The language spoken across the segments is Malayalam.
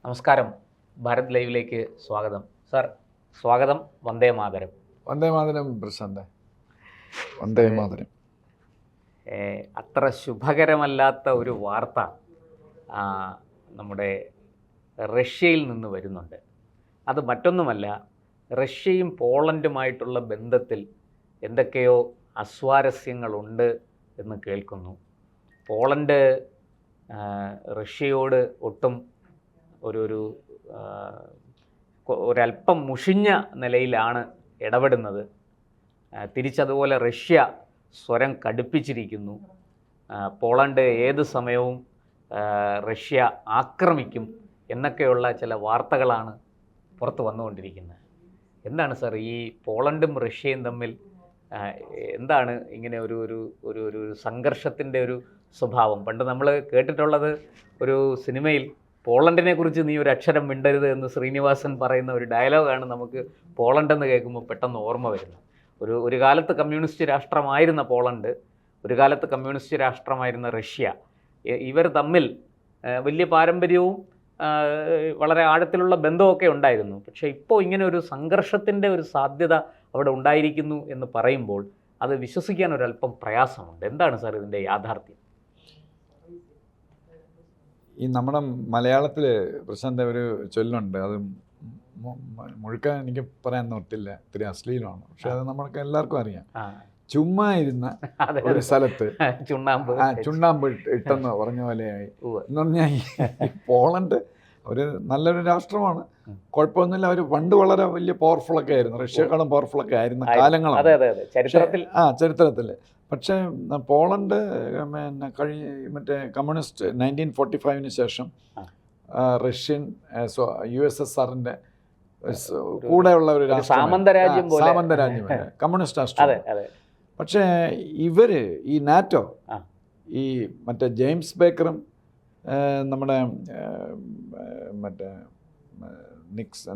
നമസ്കാരം, ഭാരത് ലൈവിലേക്ക് സ്വാഗതം. സാർ സ്വാഗതം. വന്ദേ മാതരം. വന്ദേ മാതരം പ്രശാന്ത്, വന്ദേ മാതരം. അത്ര ശുഭകരമല്ലാത്ത ഒരു വാർത്ത നമ്മുടെ റഷ്യയിൽ നിന്ന് വരുന്നുണ്ട്. അത് മറ്റൊന്നുമല്ല, റഷ്യയും പോളണ്ടുമായിട്ടുള്ള ബന്ധത്തിൽ എന്തൊക്കെയോ അസ്വാരസ്യങ്ങളുണ്ട് എന്ന് കേൾക്കുന്നു. പോളണ്ട് റഷ്യയോട് ഒട്ടും ഒരല്പം മുഷിഞ്ഞ നിലയിലാണ് ഇടപെടുന്നത്. തിരിച്ചതുപോലെ റഷ്യ സ്വരം കടുപ്പിച്ചിരിക്കുന്നു. പോളണ്ട് ഏത് സമയവും റഷ്യ ആക്രമിക്കും എന്നൊക്കെയുള്ള ചില വാർത്തകളാണ് പുറത്ത് വന്നുകൊണ്ടിരിക്കുന്നത്. എന്താണ് സാർ ഈ പോളണ്ടും റഷ്യയും തമ്മിൽ എന്താണ് ഇങ്ങനെ ഒരു സംഘർഷത്തിൻ്റെ ഒരു സ്വഭാവം? പണ്ട് നമ്മൾ കേട്ടിട്ടുള്ളത് ഒരു സിനിമയിൽ പോളണ്ടിനെ കുറിച്ച് നീ ഒരു അക്ഷരം മിണ്ടരുത് എന്ന് ശ്രീനിവാസൻ പറയുന്ന ഒരു ഡയലോഗാണ് നമുക്ക് പോളണ്ടെന്ന് കേൾക്കുമ്പോൾ പെട്ടെന്ന് ഓർമ്മ വരുന്നത്. ഒരു കാലത്ത് കമ്മ്യൂണിസ്റ്റ് രാഷ്ട്രമായിരുന്ന പോളണ്ട്, ഒരു കാലത്ത് കമ്മ്യൂണിസ്റ്റ് രാഷ്ട്രമായിരുന്ന റഷ്യ, ഇവർ തമ്മിൽ വലിയ പാരമ്പര്യവും വളരെ ആഴത്തിലുള്ള ബന്ധമൊക്കെ ഉണ്ടായിരുന്നു. പക്ഷേ ഇപ്പോൾ ഇങ്ങനെ ഒരു സംഘർഷത്തിൻ്റെ ഒരു സാധ്യത അവിടെ ഉണ്ടായിരിക്കുന്നു എന്ന് പറയുമ്പോൾ അത് വിശ്വസിക്കാൻ ഒരല്പം പ്രയാസമുണ്ട്. എന്താണ് സാർ ഇതിൻ്റെ യാഥാർത്ഥ്യം? ഈ നമ്മുടെ മലയാളത്തിൽ പ്രശാന്ത ഒരു ചൊല്ലുണ്ട്, അത് മുഴുക്കാൻ എനിക്ക് പറയാൻ നോട്ടില്ല, ഇത്തിരി അശ്ലീലമാണ്, പക്ഷെ അത് നമ്മൾക്ക് എല്ലാവർക്കും അറിയാം. ചുമ്മാ ഇരുന്ന ഒരു സ്ഥലത്ത് ചുണ്ണാമ്പ് ഇട്ടെന്ന് പറഞ്ഞ പോലെയായി എന്ന് പറഞ്ഞാൽ ഈ പോളണ്ട് ഒരു നല്ലൊരു രാഷ്ട്രമാണ്, കുഴപ്പമൊന്നുമില്ല. അവർ പണ്ട് വളരെ വലിയ പവർഫുള്ളൊക്കെ ആയിരുന്നു, റഷ്യക്കാളും പവർഫുള്ളൊക്കെ ആയിരുന്ന കാലങ്ങളാണ് ചരിത്രത്തിൽ. പക്ഷേ പോളണ്ട് മറ്റേ കമ്മ്യൂണിസ്റ്റ് 1945 ശേഷം റഷ്യൻ USSRന്റെ കൂടെയുള്ള ഒരു സാമന്തരാജ്യം, കമ്മ്യൂണിസ്റ്റ് രാഷ്ട്രം. പക്ഷേ ഇവര് ഈ നാറ്റോ, ഈ മറ്റേ ജെയിംസ് ബേക്കറും നമ്മുടെ മറ്റേ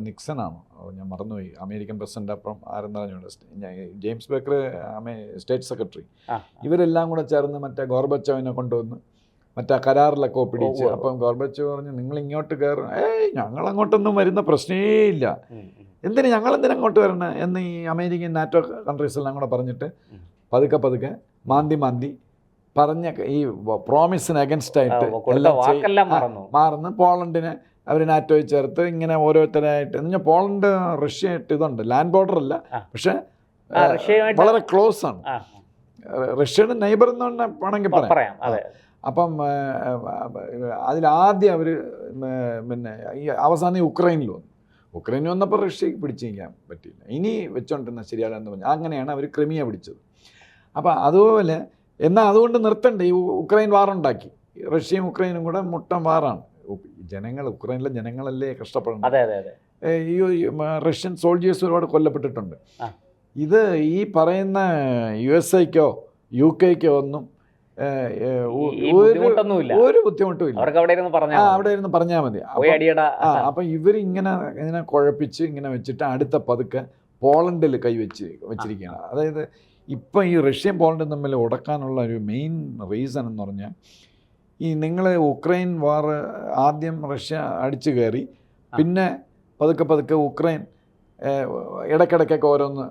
നിക്സണാണോ, ഞാൻ മറന്നുപോയി, അമേരിക്കൻ പ്രസിഡന്റ്, അപ്പം ആരെന്നറിഞ്ഞുകൊണ്ട് ജെയിംസ് ബേക്കർ സ്റ്റേറ്റ് സെക്രട്ടറി, ഇവരെല്ലാം കൂടെ ചേർന്ന് മറ്റേ ഗോർബച്ചോവിനെ കൊണ്ടുവന്ന് മറ്റേ കരാറിലൊക്കെ ഒപ്പിടിച്ച്. അപ്പം ഗോർബച്ചോ പറഞ്ഞു, നിങ്ങൾ ഇങ്ങോട്ട് കയറും, ഞങ്ങളങ്ങോട്ടൊന്നും വരുന്ന പ്രശ്നമേ ഇല്ല, ഞങ്ങളെന്തിനാ അങ്ങോട്ട് വരണം എന്ന് ഈ അമേരിക്കൻ നാറ്റോ കൺട്രീസ് എല്ലാം കൂടെ പറഞ്ഞിട്ട് പതുക്കെ മാന്തി പറഞ്ഞ ഈ പ്രോമിസിന് അഗൻസ്റ്റായിട്ട് എല്ലാം മാറുന്നു. പോളണ്ടിനെ അവർ നാറ്റോയിൽ ചേർത്ത് ഇങ്ങനെ ഓരോരുത്തരായിട്ട് എന്ന് പറഞ്ഞാൽ പോളണ്ട് റഷ്യ ആയിട്ട് ഇതുണ്ട്, ലാൻഡ് ബോർഡർ അല്ല, പക്ഷെ വളരെ ക്ലോസ് ആണ്. റഷ്യയുടെ നെയ്ബർ എന്ന് വേണമെങ്കിൽ പറയാം. അപ്പം അതിലാദ്യം അവർ പിന്നെ ഈ അവസാനം യുക്രൈനിൽ വന്നപ്പോൾ റഷ്യക്ക് പിടിച്ചു നിൽക്കാൻ പറ്റിയില്ല, ഇനി വെച്ചോണ്ടിരുന്ന ശരിയാണെന്ന് പറഞ്ഞു. അങ്ങനെയാണ് അവർ ക്രിമിയ പിടിച്ചത്. അപ്പം അതുപോലെ എന്നാൽ അതുകൊണ്ട് നിർത്തണ്ടേ, ഈ ഉക്രൈൻ വാറുണ്ടാക്കി, റഷ്യയും ഉക്രൈനും കൂടെ മുട്ടൻ വാറാണ്. ഉക്രൈനിലെ ജനങ്ങളല്ലേ കഷ്ടപ്പെടുന്നത്. ഈ റഷ്യൻ സോൾജേഴ്സ് ഒരുപാട് കൊല്ലപ്പെട്ടിട്ടുണ്ട്. ഇത് ഈ പറയുന്ന USA-ക്കോ UK-ക്കോ ഒന്നും ഒരു ബുദ്ധിമുട്ടും ഇല്ല, അവിടെ ഇരുന്ന് പറഞ്ഞാൽ മതി. അപ്പം ഇവരിങ്ങനെ കുഴപ്പിച്ച് ഇങ്ങനെ വെച്ചിട്ട് അടുത്ത പതുക്കെ പോളണ്ടിൽ വെച്ചിരിക്കുകയാണ്. അതായത് ഇപ്പം ഈ റഷ്യയും പോളണ്ടും തമ്മിൽ ഉടക്കാനുള്ള ഒരു മെയിൻ റീസൺ എന്ന് പറഞ്ഞാൽ, ഈ നിങ്ങൾ ഉക്രൈൻ വാർ ആദ്യം റഷ്യ അടിച്ചു കയറി, പിന്നെ പതുക്കെ ഉക്രൈൻ ഇടയ്ക്കിടയ്ക്കൊക്കെ ഓരോന്ന്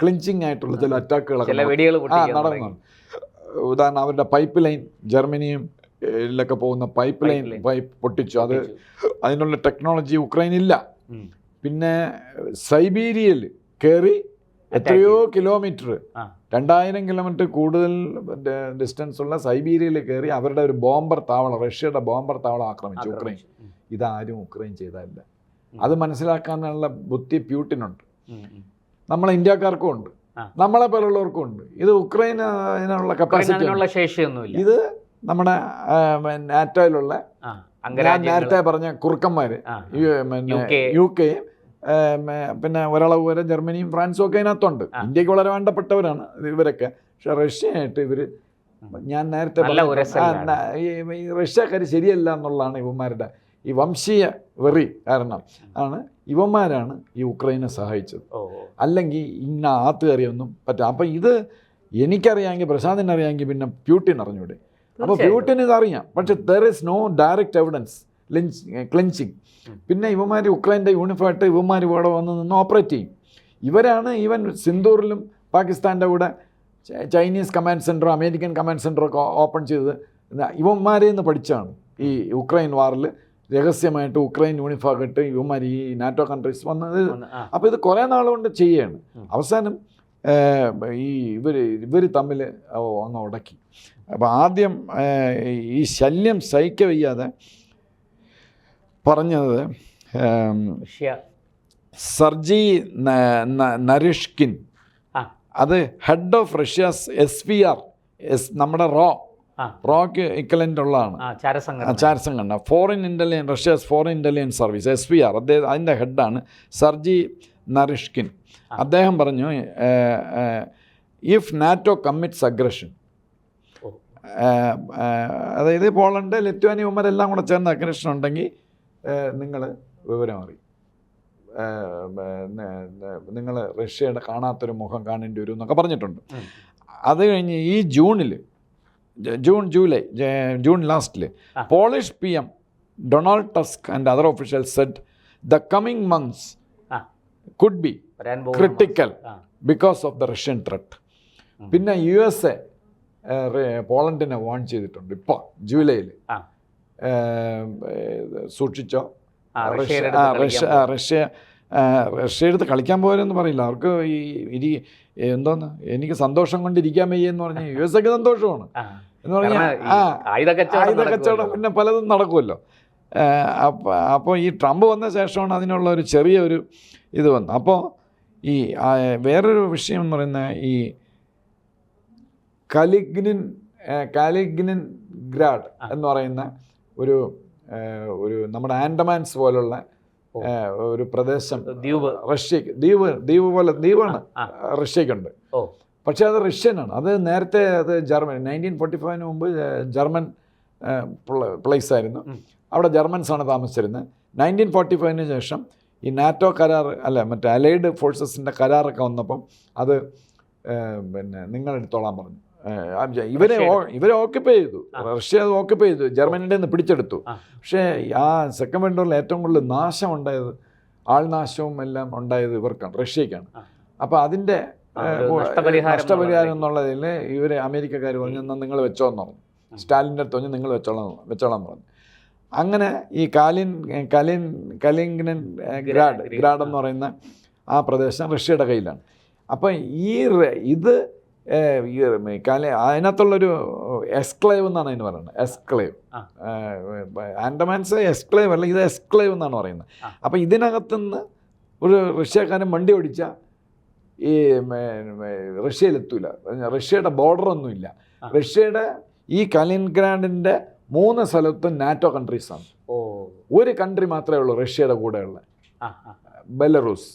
ക്ലിഞ്ചിങ് ആയിട്ടുള്ള ചില അറ്റാക്കുകളൊക്കെ നടന്നു. ഉദാഹരണം, അവരുടെ പൈപ്പ് ലൈൻ, ജർമ്മനിയും ഇതിലൊക്കെ പോകുന്ന പൈപ്പ് പൊട്ടിച്ചു. അതിനുള്ള ടെക്നോളജി ഉക്രൈനില്ല. പിന്നെ സൈബീരിയയിൽ കയറി എത്രയോ കിലോമീറ്റർ, 2000 കിലോമീറ്റർ കൂടുതൽ ഡിസ്റ്റൻസ് ഉള്ള സൈബീരിയയിൽ കയറി അവരുടെ ഒരു ബോംബർ താവളം, റഷ്യയുടെ ബോംബർ താവളം ആക്രമിച്ചു ഉക്രൈൻ. ഇതാരും ഉക്രൈൻ ചെയ്തതല്ല. അത് മനസ്സിലാക്കാനുള്ള ബുദ്ധി പ്യൂട്ടിനുണ്ട്, നമ്മളെ ഇന്ത്യക്കാർക്കും ഉണ്ട്, നമ്മളെ പോലുള്ളവർക്കും ഉണ്ട്. ഇത് ഉക്രൈനുള്ള കപ്പാസിറ്റി, ശേഷിയൊന്നുമില്ല. ഇത് നമ്മുടെ നാറ്റോയിലുള്ള നേരത്തെ പറഞ്ഞ കുറുക്കന്മാര്, UK, പിന്നെ ഒരളവ് വരെ ജർമ്മനിയും ഫ്രാൻസും ഒക്കെ അതിനകത്തുണ്ട്. ഇന്ത്യക്ക് വളരെ വേണ്ടപ്പെട്ടവരാണ് ഇവരൊക്കെ. പക്ഷെ റഷ്യയായിട്ട് ഇവർ, ഞാൻ നേരത്തെ ഈ റഷ്യക്കാർ ശരിയല്ല എന്നുള്ളതാണ് ഇവന്മാരുടെ ഈ വംശീയ വെറി കാരണം ആണ് ഇവന്മാരാണ് ഈ ഉക്രൈനെ സഹായിച്ചത്. അല്ലെങ്കിൽ ഇന്ന ആത്ത് കയറിയൊന്നും പറ്റാം. അപ്പം ഇത് എനിക്കറിയാമെങ്കിൽ, പ്രശാന്തിനറിയാമെങ്കിൽ പിന്നെ പ്യൂട്ടിൻ അറിഞ്ഞൂടെ? അപ്പോൾ പ്യൂട്ടിന് ഇതറിയാം, പക്ഷെ there is no direct evidence clinching. പിന്നെ ഇവന്മാർ യുക്രൈൻ്റെ യൂണിഫോമായിട്ട് ഇവന്മാർ ഇവിടെ വന്ന് നിന്ന് ഓപ്പറേറ്റ് ചെയ്യും. ഇവരാണ് ഈവൻ സിന്ദൂറിലും പാകിസ്ഥാൻ്റെ കൂടെ ചൈനീസ് കമാൻഡ് സെൻറ്ററും അമേരിക്കൻ കമാൻഡ് സെൻറ്ററും ഒക്കെ ഓപ്പൺ ചെയ്തത് ഇവന്മാരിൽ നിന്ന് പഠിച്ചാണ്. ഈ യുക്രൈൻ വാറിൽ രഹസ്യമായിട്ട് ഉക്രൈൻ യൂണിഫോം ഇട്ട് ഇവന്മാർ ഈ നാറ്റോ കൺട്രീസ് വന്നത്. അപ്പോൾ ഇത് കുറേ നാളുകൊണ്ട് ചെയ്യുകയാണ്. അവസാനം ഈ ഇവർ തമ്മിൽ അങ്ങ് ഉടക്കി. അപ്പോൾ ആദ്യം ഈ ശല്യം സഹിക്ക വയ്യാതെ പറഞ്ഞത് സർജി നരിഷ്കിൻ, അത് ഹെഡ് ഓഫ് റഷ്യാസ് SVR, നമ്മുടെ റോക്ക് ഇക്വലൻ്റ് ഉള്ളതാണ്, ചാരസംഘടന, Russia's foreign intelligence service SVR. അതിൻ്റെ ഹെഡാണ് സർജി നരിഷ്കിൻ. അദ്ദേഹം പറഞ്ഞു, ഇഫ് നാറ്റോ കമ്മിറ്റ്സ് അഗ്രഷൻ, അതായത് പോളണ്ട്, ലിത്വാനിയ ഇവന്മാരെല്ലാം കൂടെ ചേർന്ന് അഗ്രഷൻ ഉണ്ടെങ്കിൽ നിങ്ങൾ വിവരം അറിയും, നിങ്ങൾ റഷ്യയുടെ കാണാത്തൊരു മുഖം കാണേണ്ടി വരും എന്നൊക്കെ പറഞ്ഞിട്ടുണ്ട്. അത് കഴിഞ്ഞ് ഈ ജൂൺ ലാസ്റ്റിൽ polish PM Donald Tusk and other officials said the coming months could be critical because of the Russian threat. പിന്നെ USA പോളണ്ടിനെ വാൺ ചെയ്തിട്ടുണ്ട്. ഇപ്പോൾ ജൂലൈയിൽ സൂക്ഷിച്ചോ, റഷ്യ എടുത്ത് കളിക്കാൻ പോരെന്ന് പറയില്ല. അവർക്ക് ഈ എന്തോന്ന്, എനിക്ക് സന്തോഷം കൊണ്ടിരിക്കാൻ വയ്യെന്ന് പറഞ്ഞാൽ USA സന്തോഷമാണ് എന്ന് പറഞ്ഞാൽ ആയുധ കച്ചവടം പിന്നെ പലതും നടക്കുമല്ലോ. അപ്പോൾ ഈ ട്രംപ് വന്ന ശേഷമാണ് അതിനുള്ള ഒരു ചെറിയൊരു ഇത് വന്നത്. അപ്പോൾ ഈ വേറൊരു വിഷയം എന്ന് പറയുന്നത് ഈ കാലിനിൻ ഗ്രാഡ് എന്ന് പറയുന്ന ഒരു നമ്മുടെ ആൻഡമാൻസ് പോലുള്ള ഒരു പ്രദേശം റഷ്യക്ക് ദ്വീപാണ് റഷ്യക്കുണ്ട്. പക്ഷേ അത് റഷ്യനാണ്. അത് നേരത്തെ അത് ജർമ്മൻ 1945 മുമ്പ് ജർമ്മൻ പ്ലേസ് ആയിരുന്നു. അവിടെ ജർമ്മൻസാണ് താമസിച്ചിരുന്നത്. 1945 ശേഷം ഈ നാറ്റോ കരാർ മറ്റേ അലൈഡ് ഫോഴ്സസിൻ്റെ കരാറൊക്കെ വന്നപ്പം അത് പിന്നെ നിങ്ങളെടുത്തോളാൻ പറഞ്ഞു. ഇവരെ ഓക്യുപ്പൈ ചെയ്തു, റഷ്യ അത് ഓക്യുപ്പൈ ചെയ്തു, ജർമ്മനിയുടെ നിന്ന് പിടിച്ചെടുത്തു. പക്ഷേ ആ സെക്കൻഡ് വേൾഡ് വാറിൽ ഏറ്റവും കൂടുതൽ നാശം ഉണ്ടായത്, ആൾനാശവും എല്ലാം ഉണ്ടായത് ഇവർക്കാണ്, റഷ്യക്കാണ്. അപ്പോൾ അതിൻ്റെ നഷ്ടപരിഹാരം എന്നുള്ളതിൽ ഇവർ അമേരിക്കക്കാർ പറഞ്ഞു, എന്നാൽ നിങ്ങൾ വെച്ചോന്ന് പറഞ്ഞു. സ്റ്റാലിൻ്റെ അടുത്ത് പറഞ്ഞ് നിങ്ങൾ വെച്ചോളാം പറഞ്ഞു. അങ്ങനെ ഈ കാലിനിൻ ഗ്രാഡ് എന്ന് പറയുന്ന ആ പ്രദേശം റഷ്യയുടെ കയ്യിലാണ്. അപ്പം ഇത് അതിനകത്തുള്ളൊരു എസ്ക്ലേവ് എന്നാണ് അതിന് പറയുന്നത്. എസ്ക്ലേവ്, ആൻഡമാൻസ് എസ്ക്ലേവ് അല്ല, ഇത് എസ്ക്ലേവ് എന്നാണ് പറയുന്നത്. അപ്പം ഇതിനകത്തുനിന്ന് ഒരു റഷ്യക്കാരൻ വണ്ടി ഓടിച്ചാൽ ഈ റഷ്യയിലെത്തൂല. റഷ്യയുടെ ബോർഡറൊന്നുമില്ല. റഷ്യയുടെ ഈ കാലിനിൻഗ്രാഡിൻ്റെ 3 സ്ഥലത്തും നാറ്റോ കൺട്രീസാണ്. ഒരു കൺട്രി മാത്രമേ ഉള്ളൂ റഷ്യയുടെ കൂടെയുള്ള, ബെലറൂസ്.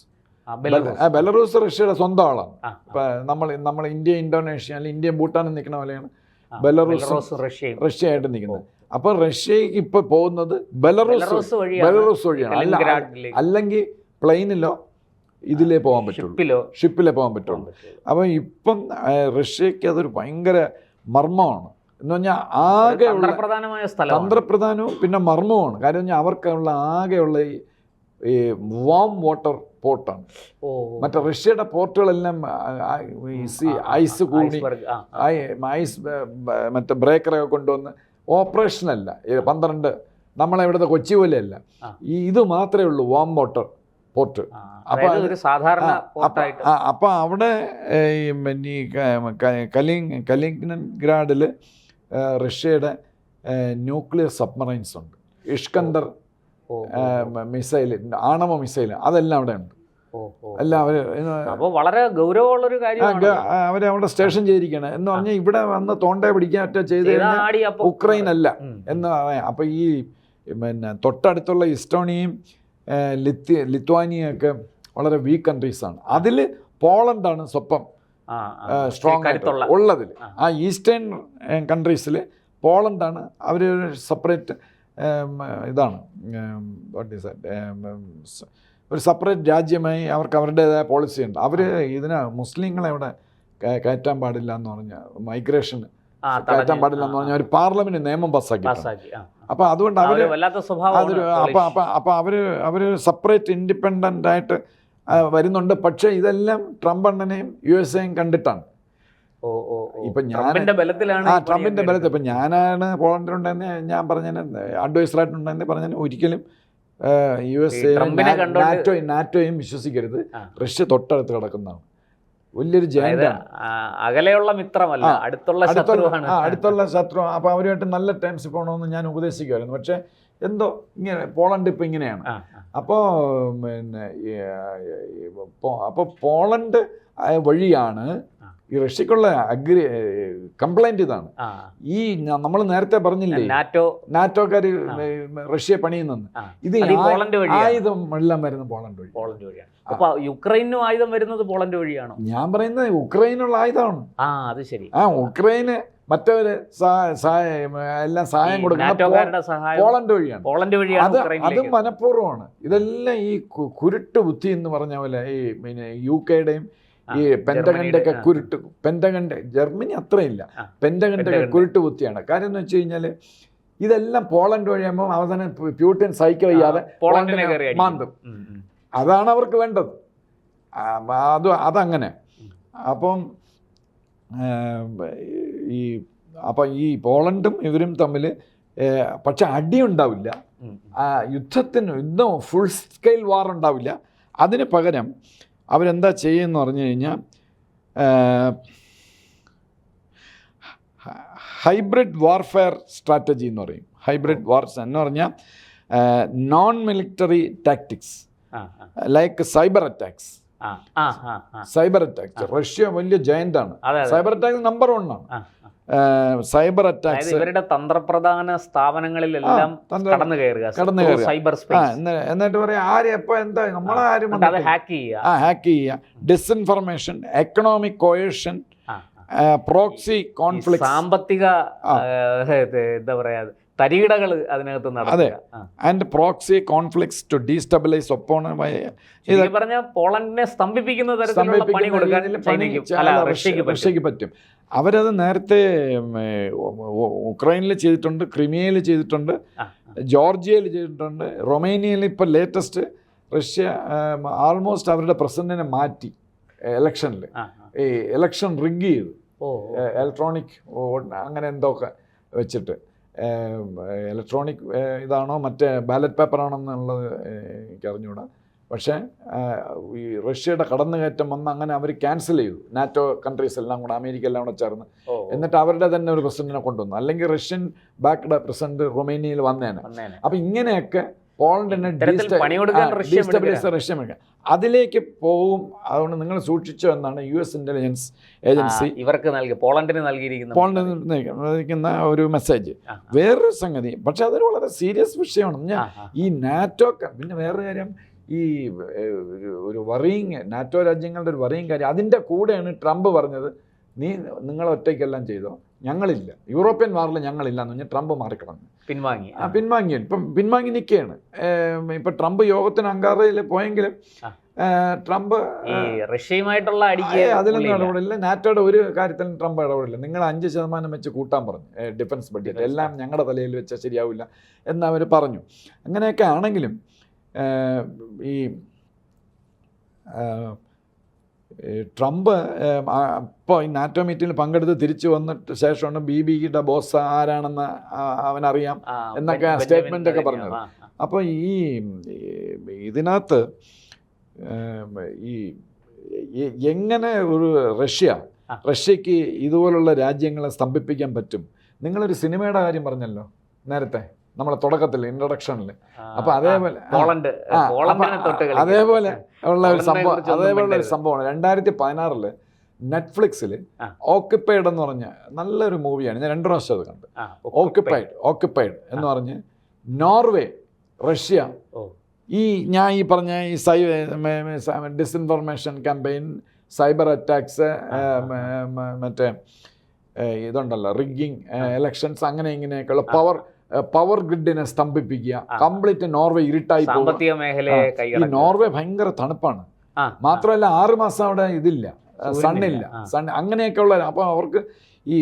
ബെലറൂസ് റഷ്യയുടെ സ്വന്തം ആളാണ്. ഇപ്പം നമ്മൾ ഇന്ത്യ, ഇന്തോനേഷ്യ അല്ലെങ്കിൽ ഇന്ത്യയും ഭൂട്ടാനും നിൽക്കുന്ന പോലെയാണ് ബെലറൂസ് റഷ്യയായിട്ട് നിൽക്കുന്നത്. അപ്പോൾ റഷ്യക്ക് ഇപ്പോൾ പോകുന്നത് ബെലറൂസ് വഴിയാണ്. അല്ലെങ്കിൽ പ്ലെയിനിലോ ഇതിലേ പോകാൻ പറ്റുള്ളൂ, ഷിപ്പിലേ പോകാൻ പറ്റുള്ളൂ. അപ്പം ഇപ്പം റഷ്യക്ക് അതൊരു ഭയങ്കര മർമ്മമാണ്. എന്ന് പറഞ്ഞാൽ ആകെയുള്ള തന്ത്രപ്രധാനവും പിന്നെ മർമ്മവുമാണ്. കാര്യം പറഞ്ഞാൽ അവർക്കുള്ള ആകെയുള്ള ഈ വാം വാട്ടർ പോർട്ടാണ്. മറ്റേ റഷ്യയുടെ പോർട്ടുകളെല്ലാം ഐസ് കൂടി മറ്റേ ബ്രേക്കറൊക്കെ കൊണ്ടുവന്ന് ഓപ്പറേഷനല്ല. 12 നമ്മളെവിടുത്തെ കൊച്ചി പോലെയല്ല. ഇത് മാത്രമേ ഉള്ളൂ വാം വാട്ടർ പോർട്ട്. അപ്പോൾ അവിടെ ഈ കലിനിൻഗ്രാഡിൽ റഷ്യയുടെ ന്യൂക്ലിയർ സബ്മറൈൻസ് ഉണ്ട്. ഇഷ്കണ്ടർ മിസൈൽ, ആണവ മിസൈൽ, അതെല്ലാം അവിടെ ഉണ്ട്. എല്ലാം വളരെ ഗൗരവമുള്ളൊരു കാര്യമാണ്. അവരവിടെ സ്റ്റേഷൻ ചെയ്തിരിക്കുകയാണ് എന്ന് പറഞ്ഞാൽ ഇവിടെ വന്ന് തോണ്ടേ പിടിക്കാൻ ചെയ്ത് ഉക്രൈൻ അല്ല എന്ന് പറയാം. അപ്പോൾ ഈ പിന്നെ തൊട്ടടുത്തുള്ള ഇസ്റ്റോണിയയും ലിത്വാനിയൊക്കെ വളരെ വീക്ക് കൺട്രീസാണ്. അതിൽ പോളണ്ടാണ് സ്വപ്പം സ്ട്രോങ് ആയിട്ടുള്ള ഉള്ളതിൽ. ആ ഈസ്റ്റേൺ കൺട്രീസിൽ പോളണ്ടാണ് അവർ സെപ്പറേറ്റ് ഇതാണ്, ഒരു സെപ്പറേറ്റ് രാജ്യമായി അവർക്ക് അവരുടേതായ പോളിസി ഉണ്ട്. അവർ മുസ്ലിങ്ങളെ അവിടെ കയറ്റാൻ പാടില്ല എന്ന് പറഞ്ഞാൽ മൈഗ്രേഷൻ കയറ്റാൻ പാടില്ല എന്ന് പറഞ്ഞാൽ ഒരു പാർലമെന്റ് നിയമം പാസ്സാക്കി. അപ്പൊ അതുകൊണ്ട് അവര് അപ്പൊ അവര് സെപ്പറേറ്റ് ഇൻഡിപെൻഡന്റ് ആയിട്ട് വരുന്നുണ്ട്. പക്ഷെ ഇതെല്ലാം ട്രംപ് അണ്ണനെയും USA കണ്ടിട്ടാണ്. ഇപ്പൊ ട്രംപിന്റെ ബലത്തിൽ ഇപ്പൊ ഞാനാണ് പോളണ്ടിലുണ്ടെന്ന് ഞാൻ പറഞ്ഞതിന് അഡ്വൈസറായിട്ടുണ്ടെന്ന് പറഞ്ഞതിന് ഒരിക്കലും USA നാറ്റോയും വിശ്വസിക്കരുത്. റഷ്യ തൊട്ടടുത്ത് കിടക്കുന്നതാണ്, വലിയൊരു ജയന്റാണ്, അകലെയുള്ള മിത്രമല്ല, അടുത്തുള്ള ശത്രു. അപ്പൊ അവരുമായിട്ട് നല്ല ടൈംസ് പോകണമെന്ന് ഞാൻ ഉപദേശിക്കുമായിരുന്നു. പക്ഷെ എന്തോ ഇങ്ങനെ പോളണ്ട് ഇപ്പൊ ഇങ്ങനെയാണ്. അപ്പോൾ പിന്നെ പോളണ്ട് വഴിയാണ് ഈ റഷ്യക്കുള്ള കംപ്ലൈന്റ് ഇതാണ്. ഈ നമ്മൾ നേരത്തെ പറഞ്ഞില്ലേ നാറ്റോക്കാര് റഷ്യ പണിയുന്നെന്ന്, ഇത് ആയുധം എല്ലാം വരുന്നത് പോളണ്ട് വഴിയാണ്. അപ്പൊ യുക്രൈനും ആയുധം വരുന്നത് പോളണ്ട് വഴിയാണോ? ഞാൻ പറയുന്നത് ഉക്രൈനുള്ള ആയുധമാണ്. അത് ശരി. ഉക്രൈന് മറ്റവര് എല്ലാം സഹായം കൊടുക്കുന്നത് പോളണ്ട് വഴിയാണ്. അതും മനഃപൂർവ്വമാണ്. ഇതെല്ലാം ഈ കുരുട്ട് ബുദ്ധി എന്ന് പറഞ്ഞ പോലെ ഈ പിന്നെ UK-യുടെയും ഈ പെൻറ്റഗന്റെ ഒക്കെ പെൻറ്റഗന്റെ ജർമ്മനി അത്രയില്ല, പെൻറ്റഗന്റെ ഒക്കെ കുരുട്ട് ബുദ്ധിയാണ്. കാര്യം എന്ന് വെച്ച് കഴിഞ്ഞാൽ ഇതെല്ലാം പോളണ്ട് വഴിയാകുമ്പോൾ അവസാനം പ്യൂട്ടിൻ സഹിക്ക വയ്യാതെ മാന്തും. അതാണ് അവർക്ക് വേണ്ടത്. അതങ്ങനെ. അപ്പം ഈ പോളണ്ടും ഇവരും തമ്മിൽ പക്ഷെ അടിയുണ്ടാവില്ല, യുദ്ധം ഫുൾ സ്കെയിൽ വാർ ഉണ്ടാവില്ല. അതിന് പകരം അവരെന്താ ചെയ്യുമെന്ന് പറഞ്ഞു കഴിഞ്ഞാൽ ഹൈബ്രിഡ് വാർഫെയർ സ്ട്രാറ്റജി എന്ന് പറയും. ഹൈബ്രിഡ് വാർസ് എന്ന് പറഞ്ഞാൽ non military tactics like cyber attacks. Russia വലിയ ജയന്റാണ്. സൈബർ അറ്റാക്സ് നമ്പർ 1 ആണ്. സൈബർ അറ്റാക്സ് ഇവരുടെ തന്ത്രപ്രധാന സ്ഥാപനങ്ങളിലെല്ലാം കടന്നു കയറുക, സൈബർ സ്പേസ്. എന്നിട്ട് പറയാം ആരും എപ്പോ എന്താ നമ്മളാരും ഹാക്ക് ചെയ്യുക, disinformation, economic coercion, proxy conflict, സാമ്പത്തിക എന്താ പറയാ തരികിടകൾ അതിനകത്ത് നടക്കുക. And proxy conflicts to destabilise opponent പറഞ്ഞ പോളണ്ടിനെ സ്തംഭിപ്പിക്കുന്ന തരത്തിലുള്ള പണി കൊടുക്കാൻ റഷ്യക്ക് പറ്റും. അവരത് നേരത്തെ ഉക്രൈനിൽ ചെയ്തിട്ടുണ്ട്, ക്രിമിയയിൽ ചെയ്തിട്ടുണ്ട്, ജോർജിയയിൽ ചെയ്തിട്ടുണ്ട്, റൊമേനിയയിൽ. ഇപ്പോൾ ലേറ്റസ്റ്റ് റഷ്യ ആൾമോസ്റ്റ് അവരുടെ പ്രസിഡന്റിനെ മാറ്റി ഇലക്ഷനിൽ. ഈ ഇലക്ഷൻ റിഗ് ചെയ്തു, ഇലക്ട്രോണിക് അങ്ങനെ എന്തൊക്കെ വെച്ചിട്ട്. ഇലക്ട്രോണിക് ഇതാണോ മറ്റേ ബാലറ്റ് പേപ്പറാണോ എന്നുള്ളത് എനിക്ക് അറിഞ്ഞുകൂടാ. പക്ഷേ ഈ റഷ്യയുടെ കടന്നുകയറ്റം വന്ന് അങ്ങനെ അവർ ക്യാൻസൽ ചെയ്തു. നാറ്റോ കൺട്രീസ് എല്ലാം കൂടെ, അമേരിക്ക എല്ലാം കൂടെ ചേർന്ന്. എന്നിട്ട് അവരുടെ തന്നെ ഒരു പ്രസിഡന്റിനെ കൊണ്ടുവന്നു. അല്ലെങ്കിൽ റഷ്യൻ ബാക്ക്ഡ് പ്രസിഡന്റ് റൊമേനിയയിൽ വന്നേനെ. അപ്പം ഇങ്ങനെയൊക്കെ പോളണ്ടിനെ ഡീസ്റ്റബിലൈസ് റഷ്യ അതിലേക്ക് പോവും. അതുകൊണ്ട് നിങ്ങൾ സൂക്ഷിച്ചോ എന്നാണ് US ഇന്റലിജൻസ് ഏജൻസി ഇവർക്ക് പോളണ്ടിന് നൽകിയിരിക്കുന്ന ഒരു മെസ്സേജ്. വേറൊരു സംഗതി, പക്ഷെ അതൊരു വളരെ സീരിയസ് വിഷയമാണ്. ഈ നാറ്റോ പിന്നെ വേറൊരു കാര്യം, ഈ ഒരു വറിയിങ് നാറ്റോ രാജ്യങ്ങളുടെ ഒരു വറിയിങ് കാര്യം, അതിൻ്റെ കൂടെയാണ് ട്രംപ് പറഞ്ഞത് നിങ്ങൾ ഒറ്റയ്ക്കെല്ലാം ചെയ്തോ, ഞങ്ങളില്ല, യൂറോപ്യൻ വാറിൽ ഞങ്ങളില്ല എന്ന് പറഞ്ഞാൽ ട്രംപ് മാറിക്കിടന്നു, പിൻവാങ്ങി. ഇപ്പം പിൻവാങ്ങി നിൽക്കുകയാണ്. ഇപ്പം ട്രംപ് യോഗത്തിന് അങ്കാറയിൽ പോയെങ്കിലും ട്രംപ് റഷ്യയുമായിട്ടുള്ള അതിലൊന്നും ഇടപെടില്ല. നാറ്റോയുടെ ഒരു കാര്യത്തിലും ട്രംപ് ഇടപെടില്ല. നിങ്ങൾ 5% വെച്ച് കൂട്ടാൻ പറഞ്ഞു ഡിഫൻസ് ബഡ്ജറ്റ്, എല്ലാം ഞങ്ങളുടെ തലയിൽ വെച്ചാൽ ശരിയാവില്ല എന്ന് അവർ പറഞ്ഞു. അങ്ങനെയൊക്കെ ആണെങ്കിലും ഈ ട്രംപ് ഇപ്പോൾ ഈ നാറ്റോ മീറ്റിങ്ങിൽ പങ്കെടുത്ത് തിരിച്ചു വന്നിട്ട് ശേഷമാണ് BBയുടെ ബോസ് ആരാണെന്ന് അവനറിയാം എന്നൊക്കെ സ്റ്റേറ്റ്മെൻ്റ് ഒക്കെ പറഞ്ഞത്. അപ്പോൾ ഈ ഇതിനകത്ത് ഈ എങ്ങനെ ഒരു റഷ്യക്ക് ഇതുപോലുള്ള രാജ്യങ്ങളെ സ്തംഭിപ്പിക്കാൻ പറ്റും? നിങ്ങളൊരു സിനിമയുടെ കാര്യം പറഞ്ഞല്ലോ നേരത്തെ നമ്മളെ തുടക്കത്തിൽ ഇൻട്രൊഡക്ഷനിൽ. അപ്പൊ അതേപോലെ ഉള്ള ഒരു സംഭവമാണ് 2016 നെറ്റ്ഫ്ലിക്സിൽ ഓക്യുപ്പൈഡ് എന്ന് പറഞ്ഞ നല്ലൊരു മൂവിയാണ്. ഞാൻ 2 പ്രാവശ്യം അത് കണ്ട്. ഓക്യുപ്പൈഡ് എന്ന് പറഞ്ഞ് നോർവേ, റഷ്യ, ഞാൻ ഈ പറഞ്ഞ ഈ ഡിസ്ഇൻഫർമേഷൻ ക്യാമ്പയിൻ, സൈബർ അറ്റാക്സ്, മറ്റേ ഇതുണ്ടല്ലോ റിഗ്ഗിങ് ഇലക്ഷൻസ്, അങ്ങനെ ഇങ്ങനെയൊക്കെയുള്ള പവർ ഗ്രിഡിനെ സ്തംഭിപ്പിക്കുക. കംപ്ലീറ്റ് നോർവേ ഇരുട്ടായി പോകും. നോർവേ ഭയങ്കര തണുപ്പാണ്. മാത്രമല്ല 6 മാസം അവിടെ ഇതില്ല, സണ്ണില്ല. അങ്ങനെയൊക്കെ ഉള്ള. അപ്പോൾ അവർക്ക് ഈ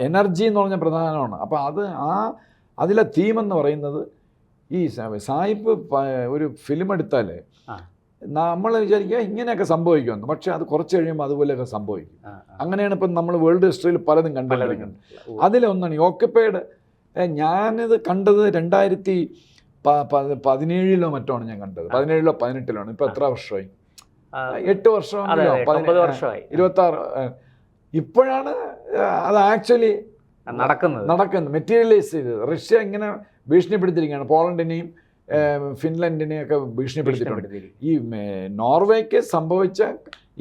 എനർജി എന്ന് പറഞ്ഞ പ്രധാനമാണ്. അപ്പോൾ അതിലെ തീമെന്ന് പറയുന്നത് ഈ സായിപ്പ് ഒരു ഫിലിം എടുത്താൽ നമ്മൾ വിചാരിക്കുക ഇങ്ങനെയൊക്കെ സംഭവിക്കുമെന്ന്, പക്ഷേ അത് കുറച്ച് കഴിയുമ്പോൾ അതുപോലെയൊക്കെ സംഭവിക്കും. അങ്ങനെയാണ് ഇപ്പം നമ്മൾ വേൾഡ് ഹിസ്റ്ററിയിൽ പലതും കണ്ടുകൊണ്ടിരിക്കുന്നത്. അതിലൊന്നാണ് ഈ ഓക്യുപ്പൈഡ്. ഞാനിത് കണ്ടത് 2017 മറ്റോ ആണ് ഞാൻ കണ്ടത്, 17 18 ഇപ്പോൾ എത്ര വർഷമായി? 8 വർഷം, 26. ഇപ്പോഴാണ് അത് ആക്ച്വലി നടക്കുന്നത്, മെറ്റീരിയലൈസ് ചെയ്തത്. റഷ്യ ഇങ്ങനെ ഭീഷണിപ്പെടുത്തിയിരിക്കുകയാണ്, പോളണ്ടിനെയും ഫിൻലൻഡിനെയും ഒക്കെ ഭീഷണിപ്പെടുത്തിയിട്ടുണ്ട്. ഈ നോർവേക്ക് സംഭവിച്ച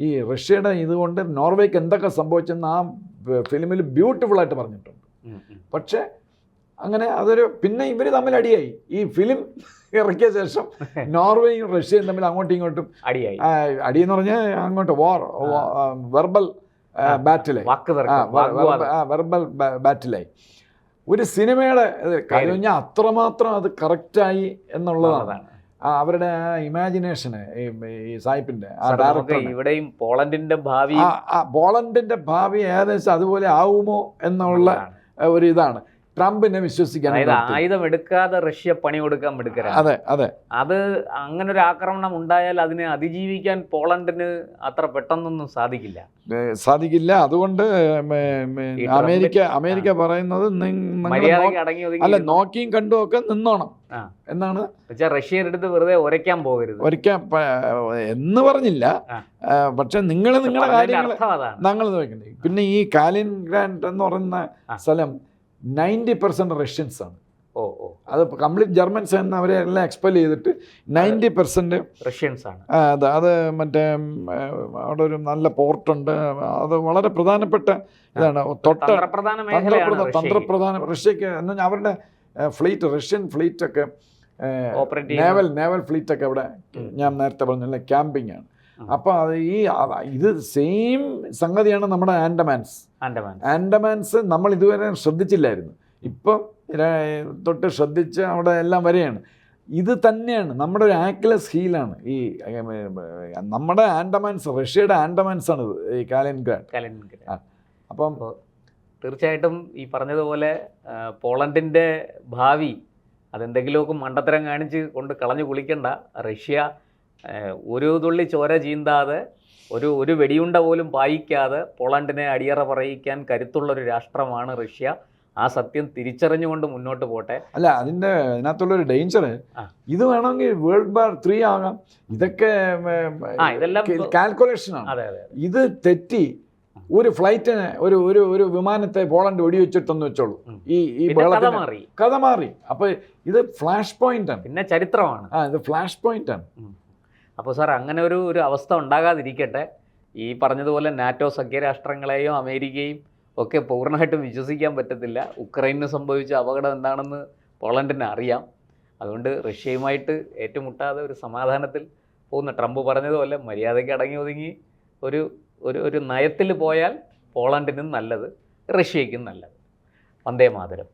ഈ റഷ്യയുടെ ഇതുകൊണ്ട് നോർവേക്ക് എന്തൊക്കെ സംഭവിച്ചെന്ന് ആ ഫിലിമിൽ ബ്യൂട്ടിഫുള്ളായിട്ട് പറഞ്ഞിട്ടുണ്ട്. പക്ഷേ അങ്ങനെ പിന്നെ ഇവർ തമ്മിൽ അടിയായി. ഈ ഫിലിം ഇറക്കിയ ശേഷം നോർവേയും റഷ്യയും തമ്മിൽ അങ്ങോട്ടും ഇങ്ങോട്ടും അടിയെന്ന് പറഞ്ഞാൽ അങ്ങോട്ട് വെർബൽ ബാറ്റിലായി. ഒരു സിനിമയുടെ കാര്യം കഴിഞ്ഞാൽ അത്രമാത്രം അത് കറക്റ്റായി എന്നുള്ളതാണ് അവരുടെ ഇമാജിനേഷന്. ഈ സായിപ്പിന്റെ ഇവിടെയും പോളണ്ടിന്റെ ഭാവി ഏകദേശം അതുപോലെ ആവുമോ എന്നുള്ള ഒരു ഇതാണ്. ട്രംപിനെ വിശ്വസിക്കാൻ, ആയുധം എടുക്കാതെ റഷ്യ പണി കൊടുക്കാൻ എടുക്കരുത്. അതെ അതെ, അത് അങ്ങനെ ഒരു ആക്രമണം ഉണ്ടായാൽ അതിനെ അതിജീവിക്കാൻ പോളണ്ടിന് അത്ര പെട്ടെന്നൊന്നും സാധിക്കില്ല. അതുകൊണ്ട് അമേരിക്ക പറയുന്നത് അല്ല, നോക്കിയും കണ്ടും ഒക്കെ നിന്നോണം എന്നാണ്. റഷ്യയുടെ അടുത്ത് വെറുതെ ഉരയ്ക്കാൻ പോകരുത് എന്ന് പറഞ്ഞില്ല, പക്ഷെ നിങ്ങളുടെ കാര്യങ്ങൾ ഞങ്ങൾ നോക്കണ്ടേ. പിന്നെ ഈ കാലിൻഗ്രാഡ് എന്ന് പറയുന്ന സ്ഥലം 90% റഷ്യൻസ് ആണ്. അത് കംപ്ലീറ്റ് ജർമ്മൻസ് എന്ന് അവരെ എല്ലാം എക്സ്പെൽ ചെയ്തിട്ട് 90% റഷ്യൻസ് ആണ്. അത് മറ്റേ അവിടെ ഒരു നല്ല പോർട്ടുണ്ട്, അത് വളരെ പ്രധാനപ്പെട്ട ഇതാണ്. തന്ത്രപ്രധാന റഷ്യക്ക് എന്ന് പറഞ്ഞാൽ അവരുടെ ഫ്ലീറ്റ്, റഷ്യൻ ഫ്ലീറ്റൊക്കെ നേവൽ ഫ്ലീറ്റൊക്കെ അവിടെ ഞാൻ നേരത്തെ പറഞ്ഞ ക്യാമ്പിംഗ് ആണ്. അപ്പോൾ ഇത് സെയിം സംഗതിയാണ് നമ്മുടെ ആൻഡമാൻസ് നമ്മൾ ഇതുവരെ ശ്രദ്ധിച്ചില്ലായിരുന്നു. ഇപ്പം തൊട്ട് ശ്രദ്ധിച്ച് അവിടെ എല്ലാം വരെയാണ്. ഇത് തന്നെയാണ് നമ്മുടെ ഒരു ആക്ലസ് ഹീലാണ് ഈ നമ്മുടെ ആൻഡമാൻസ്, റഷ്യയുടെ ആൻഡമാൻസ് ആണ് ഈ കാലിൻഗ്രാഡ്. അപ്പം തീർച്ചയായിട്ടും ഈ പറഞ്ഞതുപോലെ പോളണ്ടിൻ്റെ ഭാവി അതെന്തെങ്കിലുമൊക്കെ മണ്ടത്തരം കാണിച്ച് കൊണ്ട് കളഞ്ഞു കുളിക്കണ്ട. റഷ്യ ഒരു തുള്ളി ചോര ചീന്താതെ, ഒരു വെടിയുണ്ട പോലും പായിക്കാതെ പോളണ്ടിനെ അടിയറ പറയിക്കാൻ കരുത്തുള്ളൊരു രാഷ്ട്രമാണ് റഷ്യ. ആ സത്യം തിരിച്ചറിഞ്ഞുകൊണ്ട് മുന്നോട്ട് പോട്ടെ. അല്ല, അതിനകത്തുള്ളൊരു ഡേഞ്ചർ, ഇത് വേണമെങ്കിൽ World War III ആകാം. ഇതൊക്കെ ഇതെല്ലാം കാൽക്കുലേഷനാണ്. ഇത് തെറ്റി ഒരു ഫ്ലൈറ്റിനെ ഒരു വിമാനത്തെ പോളണ്ട് വെടിവെച്ചിട്ടെന്ന് വെച്ചോളൂ, ഈ കഥ മാറി. അപ്പൊ ഇത് ഫ്ലാഷ് പോയിന്റ് ആണ്, പിന്നെ ചരിത്രമാണ്. ഇത് ഫ്ലാഷ് പോയിന്റ് ആണ്. അപ്പോൾ സാർ, അങ്ങനെ ഒരു അവസ്ഥ ഉണ്ടാകാതിരിക്കട്ടെ. ഈ പറഞ്ഞതുപോലെ നാറ്റോ സഖ്യരാഷ്ട്രങ്ങളെയും അമേരിക്കയും ഒക്കെ പൂർണ്ണമായിട്ടും വിശ്വസിക്കാൻ പറ്റത്തില്ല. ഉക്രൈനിന് സംഭവിച്ച അപകടം എന്താണെന്ന് പോളണ്ടിന് അറിയാം. അതുകൊണ്ട് റഷ്യയുമായിട്ട് ഏറ്റുമുട്ടാതെ ഒരു സമാധാനത്തിൽ പോകുന്ന, ട്രംപ് പറഞ്ഞതുപോലെ മര്യാദയ്ക്ക് അടങ്ങി ഒതുങ്ങി ഒരു നയത്തിൽ പോയാൽ പോളണ്ടിനും നല്ലത്, റഷ്യയ്ക്കും നല്ലത്. വന്ദേ മാതരം.